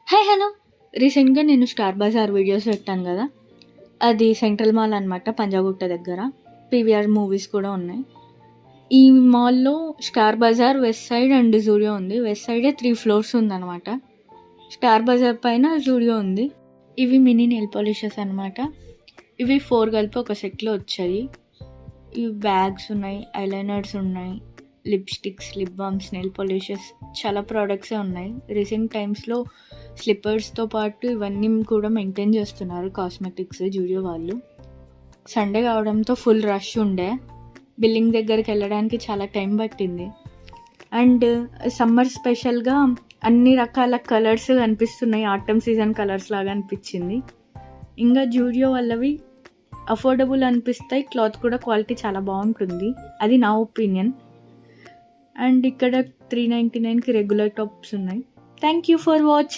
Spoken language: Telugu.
Hi hello! రీసెంట్‌గా నేను 'స్టార్ బజార్' వీడియోస్ పెట్టాను గదా! అది సెంట్రల్ మాల్ అనమాట పంజాగుట్ట దగ్గర. పీవీఆర్ మూవీస్ కూడా ఉన్నాయి. ఈ మాల్‌లో 'Star Bazaar', 'Westside' and 'Zudio' ఉంది. వెస్ట్ సైడే 3 ఫ్లోర్స్ ఉందనమాట. 'స్టార్ బజార్' పైన 'జూడియో' ఉంది. ఇవి మినీ నెయిల్ పాలిషెస్ అనమాట. ఇవి 4 కలిపి ఒక సెట్‌లో వచ్చాయి. ఇవి బ్యాగ్స్ ఉన్నాయి, ఐలైనర్స్ ఉన్నాయి, lipsticks, lip balms, nail polishes చాలా ప్రొడక్ట్సే ఉన్నాయి. రీసెంట్ టైమ్స్‌లో స్లిప్పర్స్‌తో పాటు ఇవన్నీ కూడా మెయింటైన్ చేస్తున్నారు కాస్మెటిక్స్ జూడియో వాళ్ళు. సండే కావడంతో ఫుల్ రష్ ఉండే. బిల్లింగ్ దగ్గరికి వెళ్ళడానికి చాలా టైం పట్టింది. అండ్ సమ్మర్ స్పెషల్‌గా అన్ని రకాల కలర్స్ కనిపిస్తున్నాయి. ఆటమ్ సీజన్ కలర్స్ లాగా అనిపించింది. ఇంకా జూడియో వాళ్ళవి అఫోర్డబుల్ అనిపిస్తాయి. క్లాత్ కూడా క్వాలిటీ చాలా బాగుంటుంది. అది నా ఒపీనియన్. అండ్ ఇక్కడ 399కి రెగ్యులర్ టాప్స్ ఉన్నాయి. Thank you for watching.